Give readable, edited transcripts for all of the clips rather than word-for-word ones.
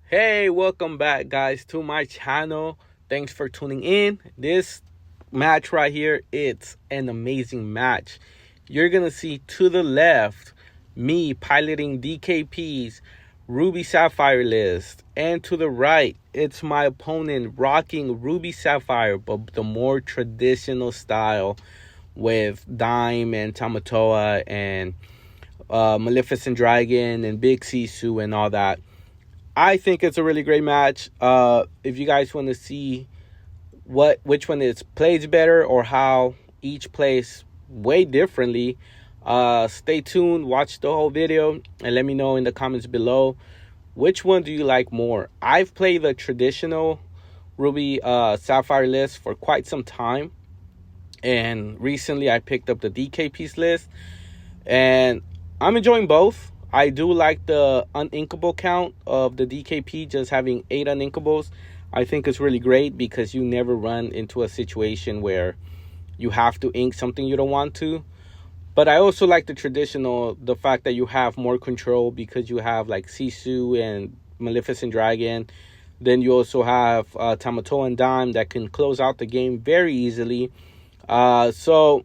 Hey, welcome back, guys, to my channel. Thanks for tuning in. This match right here, it's an amazing match. You're gonna see to the left me piloting DKP's Ruby Sapphire list, and to the right it's my opponent rocking Ruby Sapphire, but the more traditional style with Dime and Tamatoa and Maleficent Dragon and Big Sisu and all that. I think it's a really great match. If you guys want to see which one is plays better or how each plays way differently, stay tuned, watch the whole video, and let me know in the comments below which one do you like more. I've played the traditional Ruby Sapphire list for quite some time, and recently I picked up the DKP's list, and I'm enjoying both. I do like the uninkable count of the DKP, just having 8 uninkables. I think it's really great because you never run into a situation where you have to ink something you don't want to. But I also like the traditional, the fact that you have more control because you have like Sisu and Maleficent Dragon. Then you also have Tamato and Dime that can close out the game very easily. So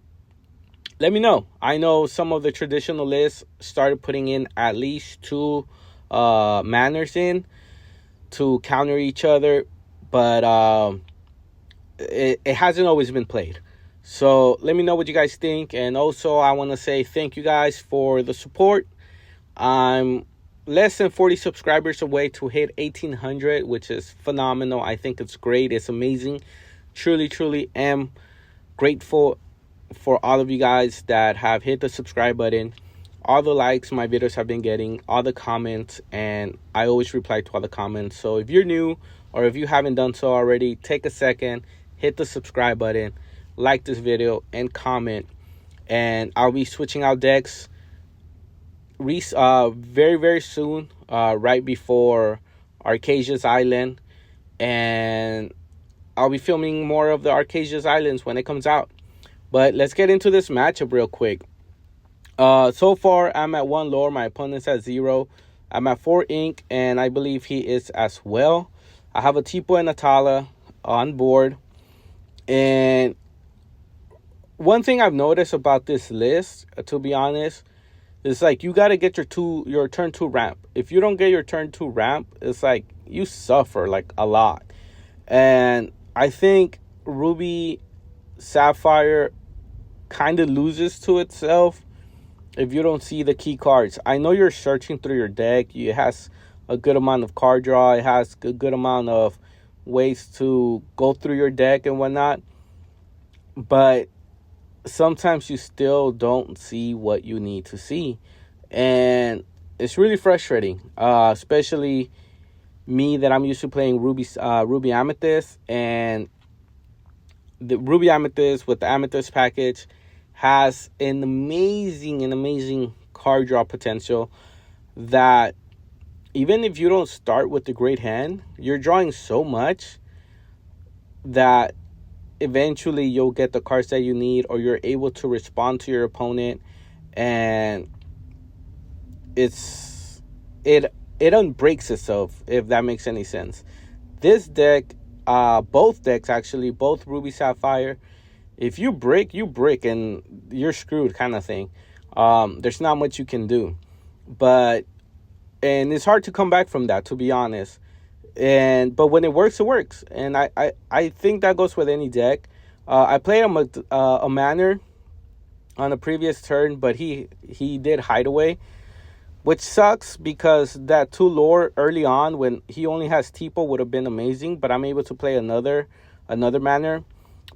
let me know. I know some of the traditional lists started putting in at least 2 manners in to counter each other, but it hasn't always been played. So let me know what you guys think. And also, I want to say thank you guys for the support. I'm less than 40 subscribers away to hit 1,800, which is phenomenal. I think it's great. It's amazing. Truly am grateful for all of you guys that have hit the subscribe button, all the likes my videos have been getting, all the comments, and I always reply to all the comments. So if you're new or if you haven't done so already, take a second, hit the subscribe button, like this video, and comment. And I'll be switching out decks very soon, right before Arcasia's Island, and I'll be filming more of the Arcasia's Islands when it comes out. But let's get into this matchup real quick. So far, I'm at 1 lore. My opponent's at 0. I'm at 4 ink, and I believe he is as well. I have a Tipo and a Tala on board. And one thing I've noticed about this list, to be honest, is like you got to get your turn 2 ramp. If you don't get your turn 2 ramp, it's like you suffer like a lot. And I think Ruby Sapphire kind of loses to itself if you don't see the key cards. I know you're searching through your deck. It has a good amount of card draw. It has a good amount of ways to go through your deck and whatnot. But sometimes you still don't see what you need to see. And it's really frustrating, especially me that I'm used to playing Ruby Amethyst. And the Ruby Amethyst with the Amethyst package has an amazing card draw potential that even if you don't start with the great hand, you're drawing so much that eventually you'll get the cards that you need, or you're able to respond to your opponent, and it unbreaks itself, if that makes any sense. This deck, both decks actually, both Ruby Sapphire, if you break, and you're screwed kind of thing. There's not much you can do. And it's hard to come back from that, to be honest. But when it works, it works. And I think that goes with any deck. I played a manner on a previous turn, but he did Hideaway, which sucks because that 2 lore early on when he only has Tipo would have been amazing. But I'm able to play another manner.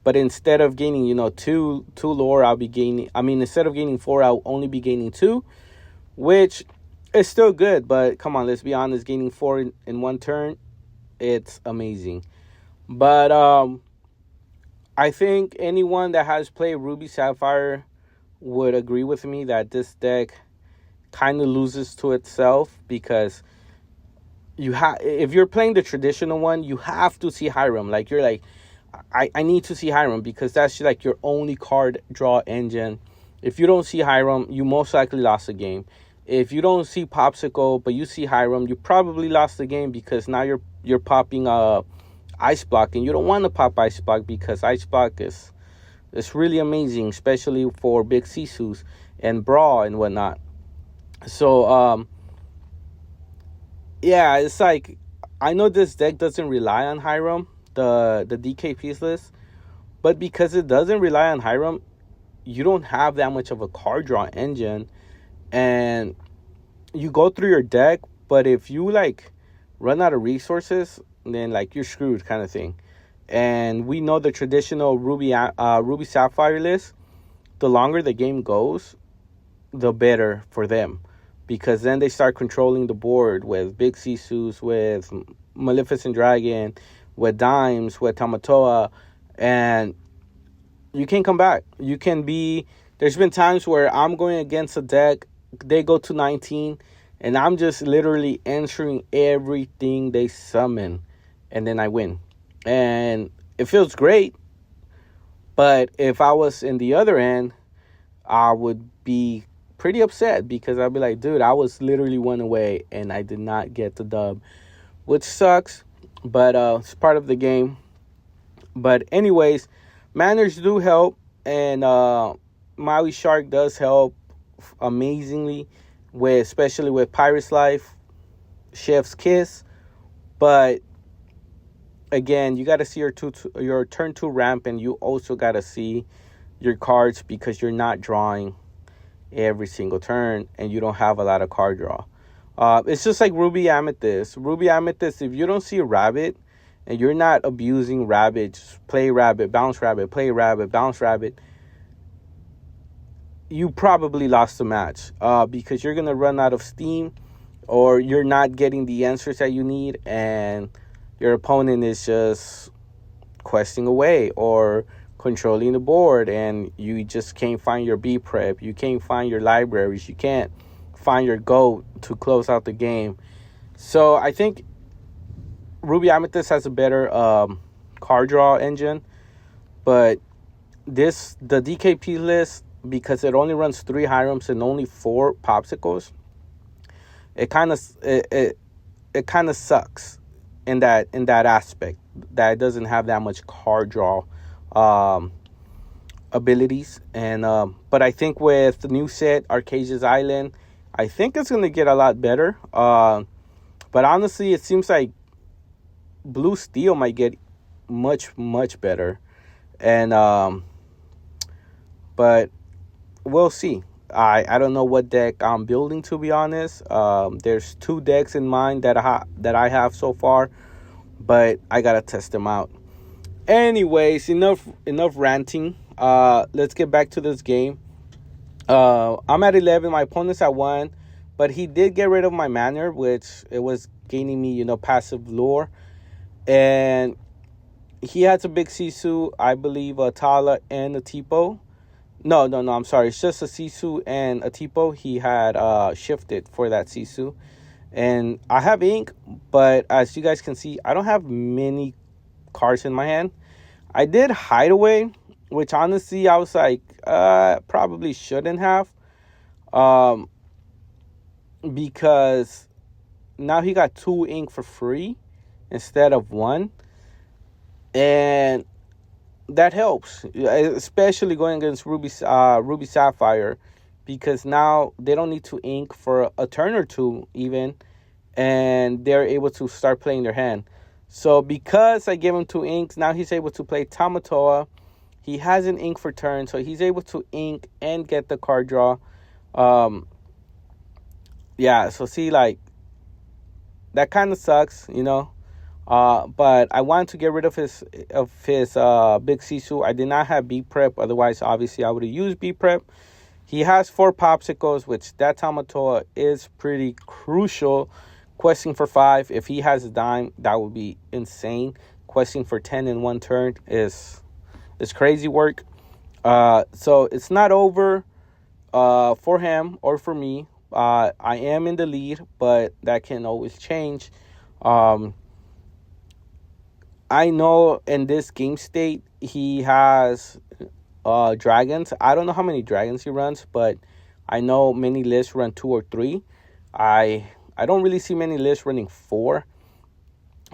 But instead of gaining, 2 lore, I'll be gaining, instead of gaining 4, I'll only be gaining 2, which is still good. But come on, let's be honest, gaining 4 in 1 turn, it's amazing. But I think anyone that has played Ruby Sapphire would agree with me that this deck kind of loses to itself, because if you're playing the traditional one, you have to see Hiram. Like, you're like, I need to see Hiram, because that's like your only card draw engine. If you don't see Hiram, you most likely lost the game. If you don't see Popsicle but you see Hiram, you probably lost the game, because now you're popping Ice Block, and you don't want to pop Ice Block, because Ice Block is it's really amazing, especially for big Sisus and Brawl and whatnot. So yeah, it's like, I know this deck doesn't rely on Hiram, the DK piece list, but because it doesn't rely on Hiram, you don't have that much of a card draw engine, and you go through your deck. But if you like run out of resources, then like you're screwed, kind of thing. And we know the traditional Ruby Sapphire list. The longer the game goes, the better for them, because then they start controlling the board with big Sisus, with Maleficent Dragon, with Dimes, with Tamatoa, and you can't come back. You can be. There's been times where I'm going against a deck, they go to 19, and I'm just literally answering everything they summon, and then I win. And it feels great, but if I was in the other end, I would be pretty upset, because I'd be like, dude, I was literally one away and I did not get the dub, which sucks, but it's part of the game. But anyways, manners do help, and Maui Shark does help amazingly, especially with Pirate's Life, Chef's Kiss. But again, you got to see your turn 2 ramp, and you also got to see your cards, because you're not drawing every single turn and you don't have a lot of card draw. It's just like Ruby Amethyst. Ruby Amethyst, if you don't see a rabbit and you're not abusing rabbits, play rabbit, bounce rabbit, play rabbit, bounce rabbit, you probably lost the match, because you're going to run out of steam, or you're not getting the answers that you need, and your opponent is just questing away or controlling the board, and you just can't find your B prep, you can't find your libraries, you can't find your goat to close out the game. So I think Ruby Amethyst has a better card draw engine, but the DKP list, because it only runs 3 Hirams and only 4 Popsicles, it kind of sucks in that aspect, that it doesn't have that much card draw abilities. And but I think with the new set, Arcasia's Island, I think it's going to get a lot better. But honestly, it seems like Blue Steel might get much better. And but we'll see. I don't know what deck I'm building, to be honest. There's 2 decks in mind that I have so far, but I gotta test them out. Anyways, enough ranting. Let's get back to this game. I'm at 11. My opponent's at 1, but he did get rid of my manner, which it was gaining me, passive lure. And he has a big Sisu, I believe, a Tala and a Tipo. No, I'm sorry. It's just a Sisu and a Tipo. He had shifted for that Sisu. And I have ink, but as you guys can see, I don't have many cards in my hand. I did Hideaway, which honestly I was like, probably shouldn't have. Because now he got 2 ink for free instead of 1. And that helps, especially going against Ruby Sapphire, because now they don't need to ink for a turn or 2 even, and they're able to start playing their hand. So because I gave him 2 inks, now he's able to play Tamatoa. He has an ink for turn, so he's able to ink and get the card draw. Yeah, so see, like, that kind of sucks, but I wanted to get rid of his big Sisu. I did not have B prep. Otherwise, obviously, I would have used B prep. He has 4 Popsicles, which that Tamatoa is pretty crucial. Questing for 5. If he has a dime, that would be insane. Questing for 10 in 1 turn is crazy work. So it's not over for him or for me. I am in the lead, but that can always change. I know in this game state, he has dragons. I don't know how many dragons he runs, but I know many lists run 2 or 3. I don't really see many lists running 4,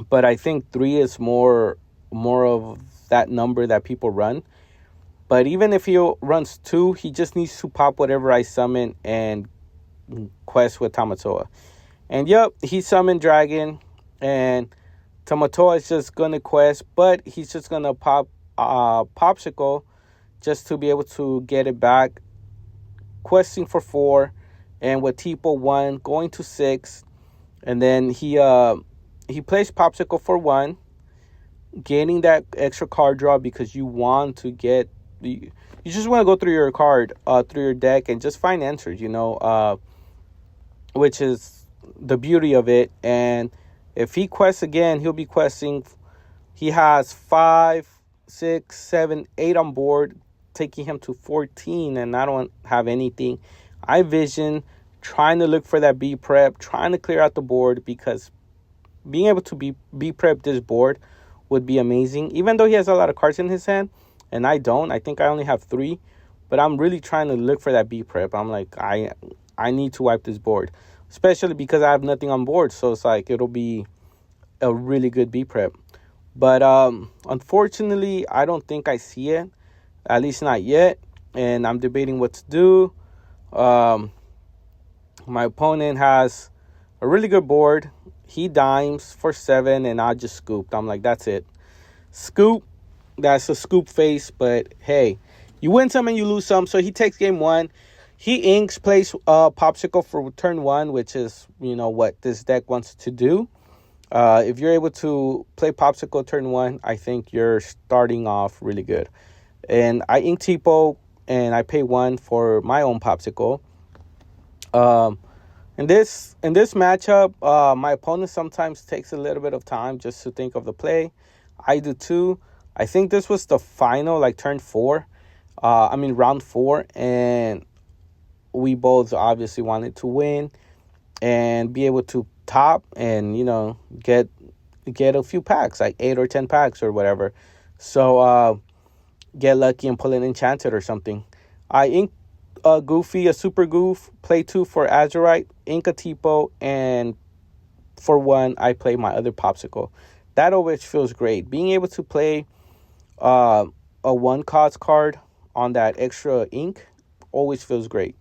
but I think 3 is more of that number that people run. But even if he runs 2, he just needs to pop whatever I summon and quest with Tamatoa. And yep, he summoned Dragon, and Tamatoa is just gonna quest, but he's just gonna pop Popsicle just to be able to get it back, questing for 4, and with Tipo 1 going to 6, and then he plays Popsicle for 1, getting that extra card draw because you want to get you just want to go through your through your deck and just find answers, which is the beauty of it. And if he quests again, he'll be questing. He has 5, 6, 7, 8 on board, taking him to 14, and I don't have anything. I vision trying to look for that B prep, trying to clear out the board, because being able to B prep this board would be amazing. Even though he has a lot of cards in his hand, and I don't. I think I only have 3, but I'm really trying to look for that B prep. I'm like, I need to wipe this board, especially because I have nothing on board. So it's like it'll be a really good B prep. But unfortunately, I don't think I see it, at least not yet, and I'm debating what to do. My opponent has a really good board. He dimes for 7, and I just scooped. I'm like, that's it. Scoop. That's a scoop face, but hey, you win some and you lose some. So he takes game 1. He inks, plays Popsicle for turn 1, which is, what this deck wants to do. If you're able to play Popsicle turn 1, I think you're starting off really good. And I ink Tipo, and I pay 1 for my own Popsicle. In this matchup, my opponent sometimes takes a little bit of time just to think of the play. I do too. I think this was the final, like turn 4. Round 4, and we both obviously wanted to win and be able to top and get a few packs, like 8 or 10 packs or whatever. So get lucky and pull an enchanted or something. I ink a Goofy, a Super Goof, play 2 for Azurite, ink a Tipo, and for 1 I play my other Popsicle. That always feels great. Being able to play a 1 cost card on that extra ink always feels great.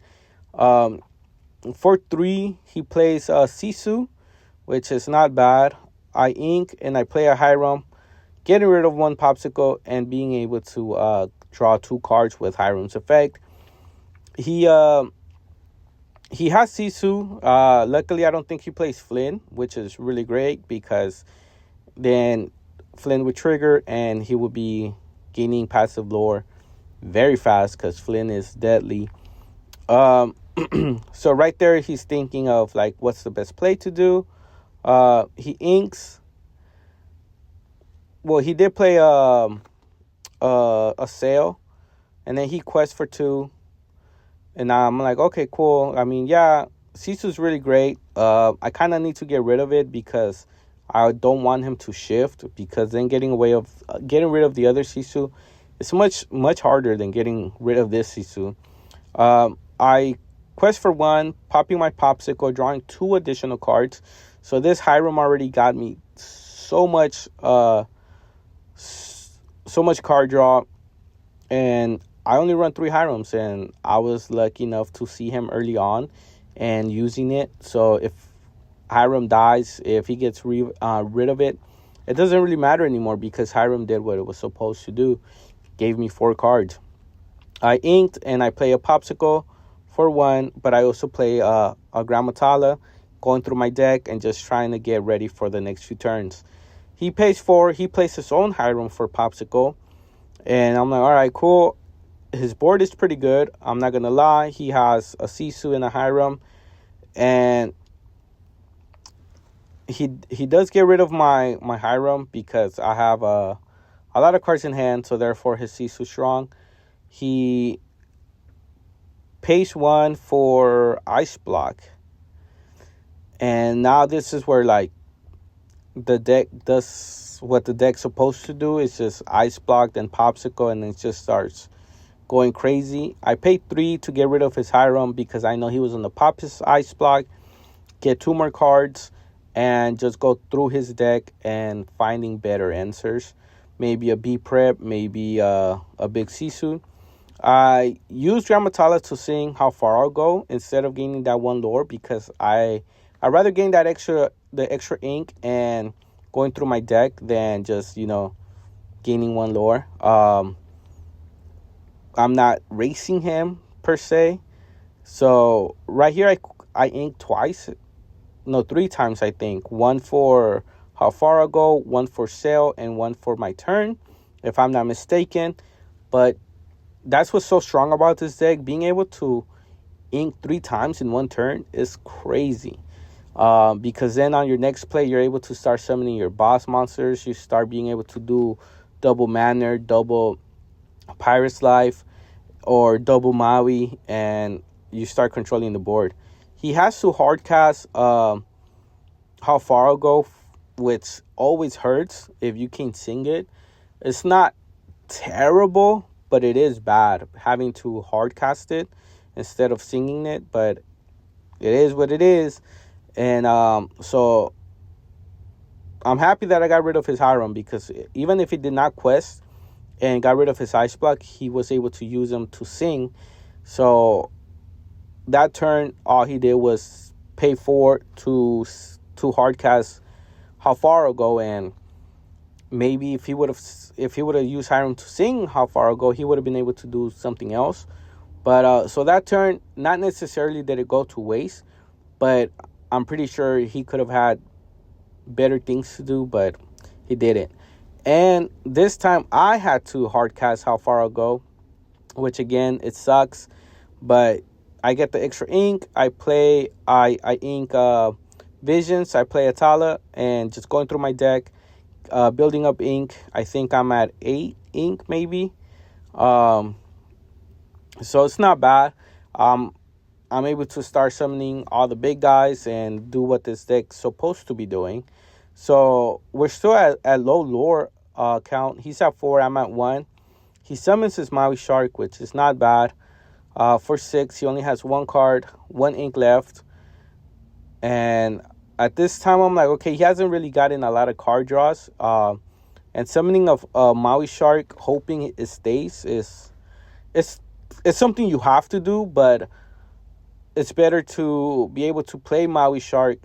For 3, he plays Sisu, which is not bad. I ink and I play a Hiram, getting rid of 1 Popsicle and being able to draw 2 cards with Hiram's effect. He has Sisu. Luckily, I don't think he plays Flynn, which is really great, because then Flynn would trigger and he would be gaining passive lore very fast because Flynn is deadly. So right there, he's thinking of like what's the best play to do. He inks. Well, he did play a sale, and then he quests for 2. And I'm like, okay, cool. Sisu's really great. I kind of need to get rid of it because I don't want him to shift, because then getting rid of the other Sisu is much harder than getting rid of this Sisu. I quest for 1, popping my Popsicle, drawing 2 additional cards. So this Hiram already got me so much card draw, and I only run 3 Hirams, and I was lucky enough to see him early on and using it. So if Hiram dies, if he gets rid of it, it doesn't really matter anymore, because Hiram did what it was supposed to do. Gave me 4 cards. I inked and I play a Popsicle for 1, but I also play a Grammatala, going through my deck and just trying to get ready for the next few turns. He pays 4. He plays his own Hiram for Popsicle, and I'm like, all right, cool. His board is pretty good. I'm not going to lie. He has a Sisu and a Hiram. And he does get rid of my Hiram because I have a lot of cards in hand. So therefore his Sisu strong. He pays 1 for Ice Block. And now this is where like the deck does what the deck's supposed to do. It's just Ice Block, then Popsicle, and it just starts going crazy. I paid 3 to get rid of his Hiram because I know he was on the pop his ice block, get 2 more cards, and just go through his deck and finding better answers. Maybe a B prep, maybe a big Sisu. I used Ramatala to sing how far I'll go instead of gaining that 1 lore because I'd rather gain the extra ink and going through my deck than just, gaining 1 lore. I'm not racing him per se. So right here I ink twice. No, 3 times I think. 1 for how far I go, 1 for sale, and 1 for my turn, if I'm not mistaken. But that's what's so strong about this deck. Being able to ink 3 times in 1 turn is crazy. Because then on your next play, you're able to start summoning your boss monsters. You start being able to do double Manor, double Pirate's Life, or double Maui, and you start controlling the board. He has to hardcast how far I'll go, which always hurts if you can't sing it. It's not terrible, but it is bad having to hardcast it instead of singing it, but it is what it is. And so I'm happy that I got rid of his Hiram because even if he did not quest and got rid of his ice block, he was able to use them to sing. So that turn, all he did was pay 4 to hardcast how far I'll go, and maybe if he would have used Hiram to sing how far I'll go, he would have been able to do something else. But so that turn, not necessarily did it go to waste, but I'm pretty sure he could have had better things to do, but he didn't. And this time I had to hardcast how far I'll go, which again, it sucks, but I get the extra ink. I ink Visions. I play Atala and just going through my deck, building up ink. I think I'm at 8 ink maybe. So it's not bad. I'm able to start summoning all the big guys and do what this deck's supposed to be doing. So we're still at low lore count. He's at 4. I'm at 1. He summons his Maui Shark, which is not bad. For 6, he only has 1 card, 1 ink left. And at this time, I'm like, okay, he hasn't really gotten a lot of card draws. And summoning of Maui Shark, hoping it stays, it's something you have to do, but it's better to be able to play Maui Shark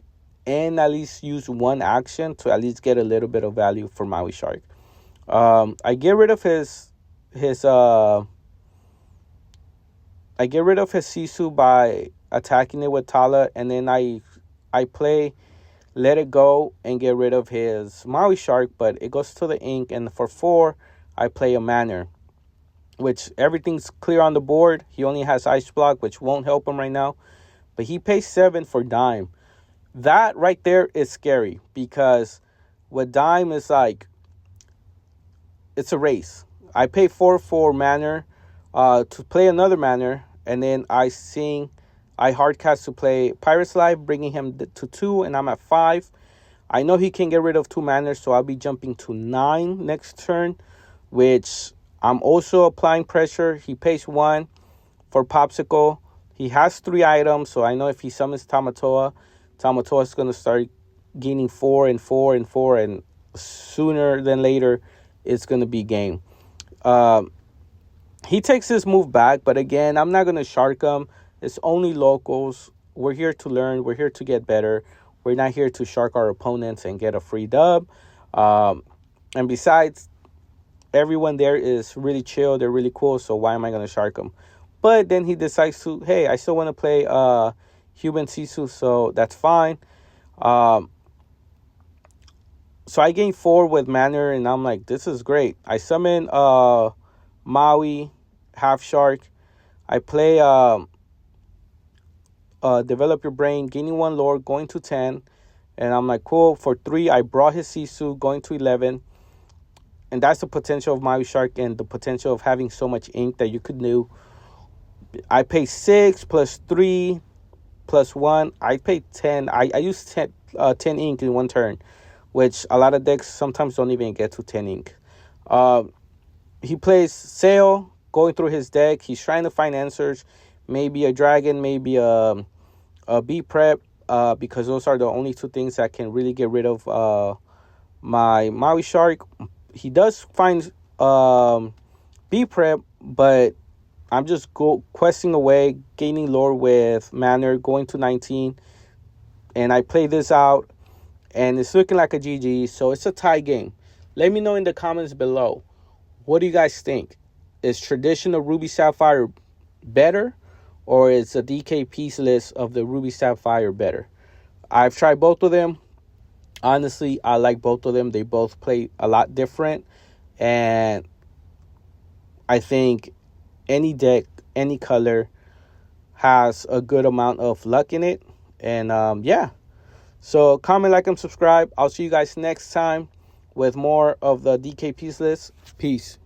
and at least use 1 action to at least get a little bit of value for Maui Shark. I get rid of his Sisu by attacking it with Tala, and then I play Let It Go and get rid of his Maui Shark, but it goes to the ink, and for 4, I play a Manor, which everything's clear on the board. He only has Ice Block, which won't help him right now, but he pays 7 for Dime. That right there is scary because with Dime is like, it's a race. I pay 4 for Manor to play another Manor, and then I hardcast to play Pirate's Life, bringing him to 2, and I'm at 5. I know he can get rid of 2 Manors, so I'll be jumping to 9 next turn, which I'm also applying pressure. He pays 1 for Popsicle. He has 3 items, so I know if he summons Tamatoa is going to start gaining 4 and 4 and 4, and sooner than later, it's going to be game. He takes his move back, but again, I'm not going to shark him. It's only locals. We're here to learn. We're here to get better. We're not here to shark our opponents and get a free dub. And besides, everyone there is really chill. They're really cool, so why am I going to shark them? But then he decides to, hey, I still want to play Human Sisu, so that's fine. So I gain 4 with Manor, and I'm like, this is great. I summon Maui, Half Shark. I play Develop Your Brain, gaining 1 lore, going to 10. And I'm like, cool. For 3, I brought his Sisu, going to 11. And that's the potential of Maui Shark and the potential of having so much ink that you could do. I pay 6 plus 3 plus 1. I pay 10. I use 10 ink in 1 turn, which a lot of decks sometimes don't even get to 10 ink. He plays Sail, going through his deck. He's trying to find answers. Maybe a dragon, maybe a B prep, because those are the only two things that can really get rid of my Maui Shark. He does find B prep, but I'm just questing away, gaining lore with Manor, going to 19, and I play this out, and it's looking like a GG, so it's a tie game. Let me know in the comments below, what do you guys think? Is traditional Ruby Sapphire better, or is the DK piece list of the Ruby Sapphire better? I've tried both of them. Honestly, I like both of them. They both play a lot different, and I think any deck, any color has a good amount of luck in it. And yeah, so comment, like, and subscribe. I'll see you guys next time with more of the DK piece list. Peace.